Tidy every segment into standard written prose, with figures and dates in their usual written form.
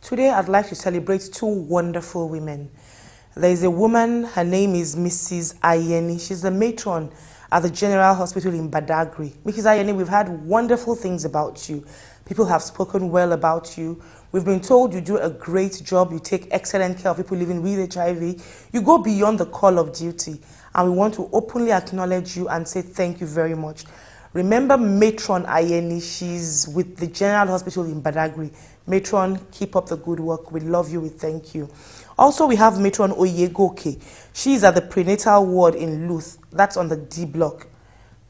Today, I'd like to celebrate two wonderful women. There is a woman, her name is Mrs. Ayeni. She's the matron at the General Hospital in Badagry. Mrs. Ayeni, we've heard wonderful things about you. People have spoken well about you. We've been told you do a great job. You take excellent care of people living with HIV. You go beyond the call of duty. And we want to openly acknowledge you and say thank you very much. Remember Matron Ayeni, she's with the General Hospital in Badagry. Matron, keep up the good work. We love you, we thank you. Also, we have Matron Oyegoke. She's at the prenatal ward in Luth. That's on the D block.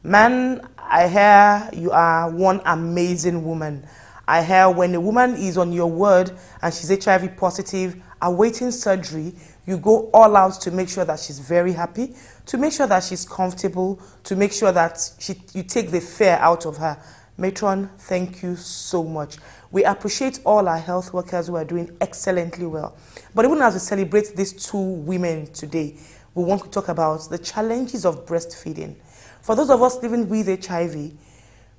Man, I hear you are one amazing woman. I hear when a woman is on your ward and she's HIV positive, awaiting surgery, you go all out to make sure that she's very happy, to make sure that she's comfortable, to make sure that you take the fear out of her. Matron, thank you so much. We appreciate all our health workers who are doing excellently well. But even as we celebrate these two women today, we want to talk about the challenges of breastfeeding. For those of us living with HIV,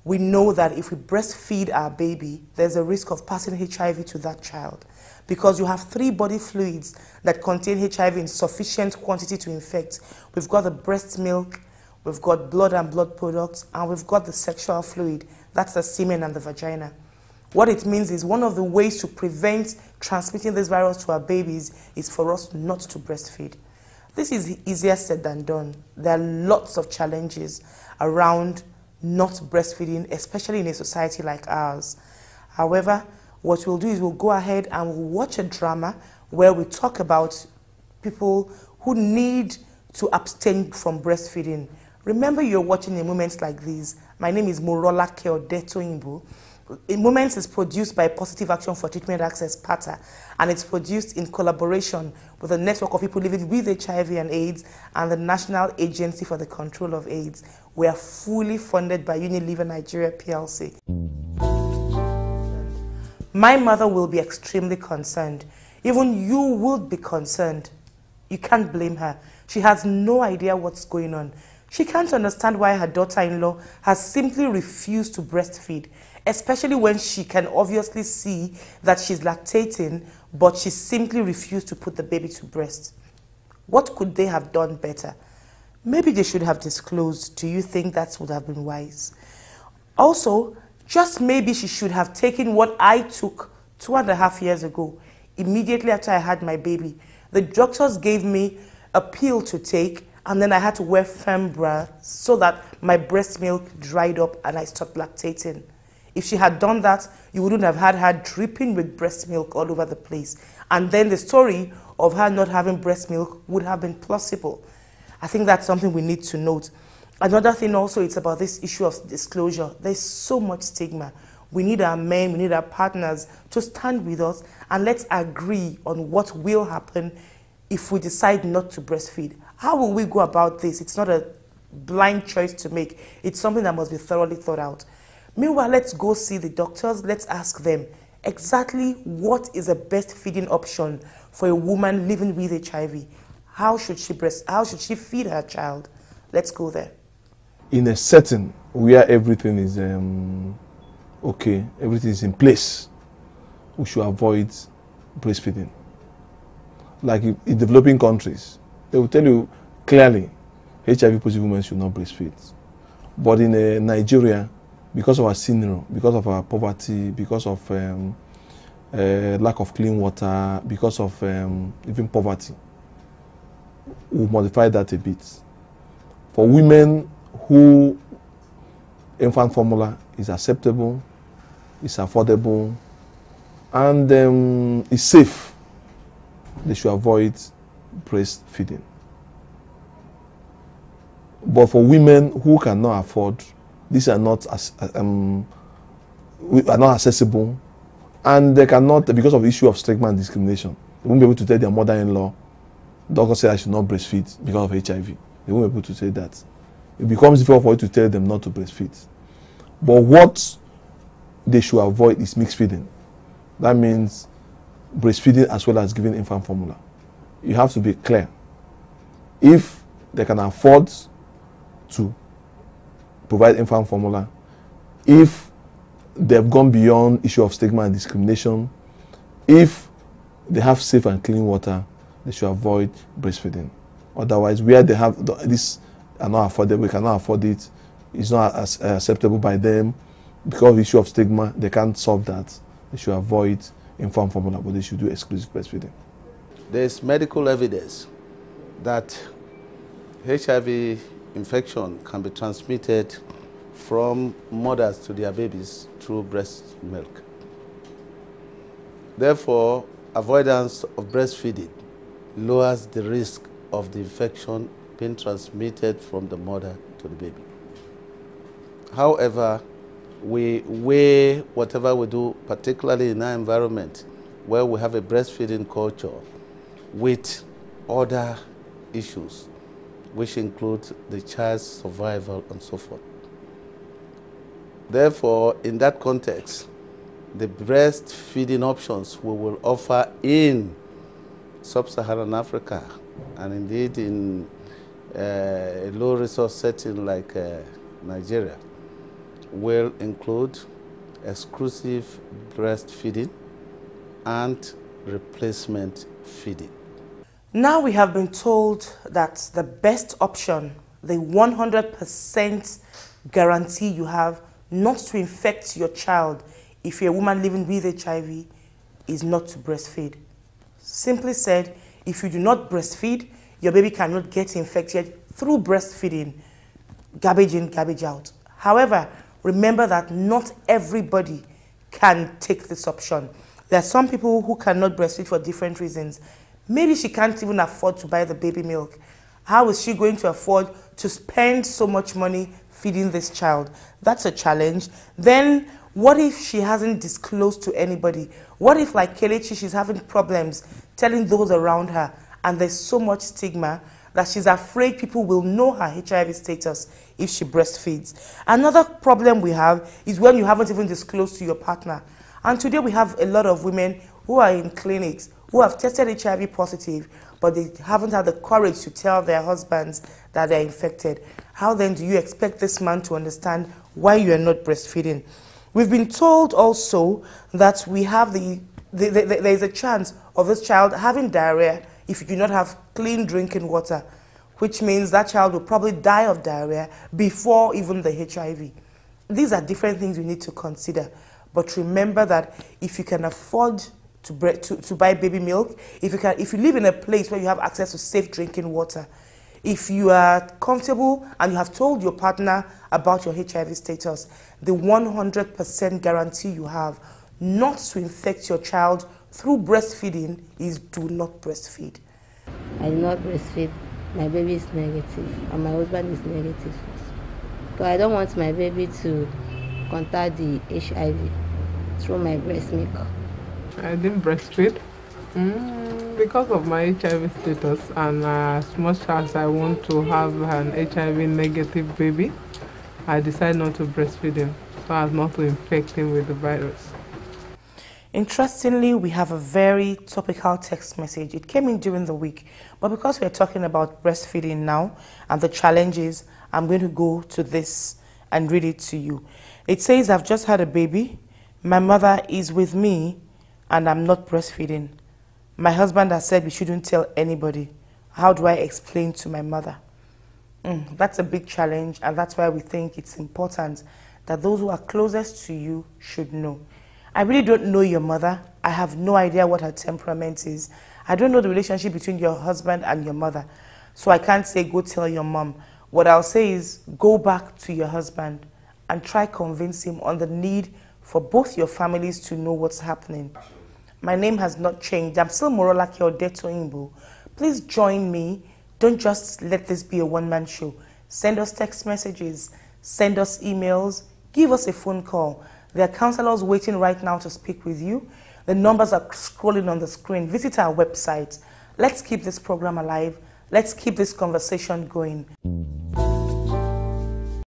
we know that if we breastfeed our baby, there's a risk of passing HIV to that child, because you have 3 body fluids that contain HIV in sufficient quantity to infect. We've got the breast milk, we've got blood and blood products, and we've got the sexual fluid. That's the semen and the vagina. What it means is one of the ways to prevent transmitting this virus to our babies is for us not to breastfeed. This is easier said than done. There are lots of challenges around not breastfeeding, especially in a society like ours. However, what we'll do is we'll go ahead and we'll watch a drama where we talk about people who need to abstain from breastfeeding. Remember, you're watching in moments like these. My name is Morola Keodeto Imbu. In Moments is produced by Positive Action for Treatment Access, PATA, and it's produced in collaboration with a network of people living with HIV and AIDS and the National Agency for the Control of AIDS. We are fully funded by Unilever Nigeria PLC. My mother will be extremely concerned. Even you would be concerned. You can't blame her. She has no idea what's going on. She can't understand why her daughter-in-law has simply refused to breastfeed, especially when she can obviously see that she's lactating, but she simply refused to put the baby to breast. What could they have done better? Maybe they should have disclosed. Do you think that would have been wise? Also, just maybe she should have taken what I took 2.5 years ago, immediately after I had my baby. The doctors gave me a pill to take, and then I had to wear firm bra so that my breast milk dried up and I stopped lactating. If she had done that, you wouldn't have had her dripping with breast milk all over the place. And then the story of her not having breast milk would have been plausible. I think that's something we need to note. Another thing also, it's about this issue of disclosure. There's so much stigma. We need our men, we need our partners to stand with us, and let's agree on what will happen if we decide not to breastfeed. How will we go about this? It's not a blind choice to make. It's something that must be thoroughly thought out. Meanwhile, let's go see the doctors. Let's ask them exactly what is the best feeding option for a woman living with HIV. How should she feed her child? Let's go there. In a setting where everything is okay, everything is in place, we should avoid breastfeeding. Like in developing countries, they will tell you clearly, HIV positive women should not breastfeed. But in Nigeria, because of our scenery, because of our poverty, because of lack of clean water, because of even poverty, we modify that a bit. For women who infant formula is acceptable, is affordable, and is safe, they should avoid breastfeeding. But for women who cannot afford, these are not accessible, and they cannot, because of the issue of stigma and discrimination, they won't be able to tell their mother-in-law, doctor said I should not breastfeed because of HIV. They won't be able to say that. It becomes difficult for you to tell them not to breastfeed. But what they should avoid is mixed feeding. That means breastfeeding as well as giving infant formula. You have to be clear. If they can afford to provide infant formula, if they've gone beyond issue of stigma and discrimination, if they have safe and clean water, they should avoid breastfeeding. Otherwise, where they have this are not affordable, we cannot afford it, it's not acceptable by them, because of the issue of stigma, they can't solve that. They should avoid infant formula, but they should do exclusive breastfeeding. There is medical evidence that HIV infection can be transmitted from mothers to their babies through breast milk. Therefore, avoidance of breastfeeding lowers the risk of the infection being transmitted from the mother to the baby. However, we weigh whatever we do, particularly in our environment where we have a breastfeeding culture, with other issues, which include the child's survival and so forth. Therefore, in that context, the breastfeeding options we will offer in sub-Saharan Africa, and indeed in a low-resource setting like Nigeria, will include exclusive breastfeeding and replacement feeding. Now we have been told that the best option, the 100% guarantee you have not to infect your child if you're a woman living with HIV, is not to breastfeed. Simply said, if you do not breastfeed, your baby cannot get infected through breastfeeding. Garbage in, garbage out. However, remember that not everybody can take this option. There are some people who cannot breastfeed for different reasons. Maybe she can't even afford to buy the baby milk. How is she going to afford to spend so much money feeding this child? That's a challenge. Then what if she hasn't disclosed to anybody? What if, like Kelechi, she's having problems telling those around her, and there's so much stigma that she's afraid people will know her HIV status if she breastfeeds? Another problem we have is when you haven't even disclosed to your partner. And today we have a lot of women who are in clinics who have tested HIV positive, but they haven't had the courage to tell their husbands that they're infected. How then do you expect this man to understand why you are not breastfeeding? We've been told also that we have there is a chance of this child having diarrhea if you do not have clean drinking water, which means that child will probably die of diarrhea before even the HIV. These are different things we need to consider. But remember that if you can afford to buy baby milk, if you live in a place where you have access to safe drinking water, if you are comfortable and you have told your partner about your HIV status, the 100% guarantee you have not to infect your child through breastfeeding is do not breastfeed. I do not breastfeed. My baby is negative and my husband is negative. So I don't want my baby to contact the HIV through my breast milk. I didn't breastfeed because of my HIV status, and as much as I want to have an HIV negative baby, I decided not to breastfeed him so as not to infect him with the virus. Interestingly, we have a very topical text message. It came in during the week, but because we're talking about breastfeeding now and the challenges, I'm going to go to this and read it to you. It says, I've just had a baby. My mother is with me and I'm not breastfeeding. My husband has said we shouldn't tell anybody. How do I explain to my mother? That's a big challenge, and that's why we think it's important that those who are closest to you should know. I really don't know your mother. I have no idea what her temperament is. I don't know the relationship between your husband and your mother. So I can't say go tell your mom. What I'll say is go back to your husband and try convince him on the need for both your families to know what's happening. My name has not changed. I'm still Morolake Odeto Imbu. Please join me. Don't just let this be a one-man show. Send us text messages, send us emails, give us a phone call. There are counselors waiting right now to speak with you. The numbers are scrolling on the screen. Visit our website. Let's keep this program alive. Let's keep this conversation going.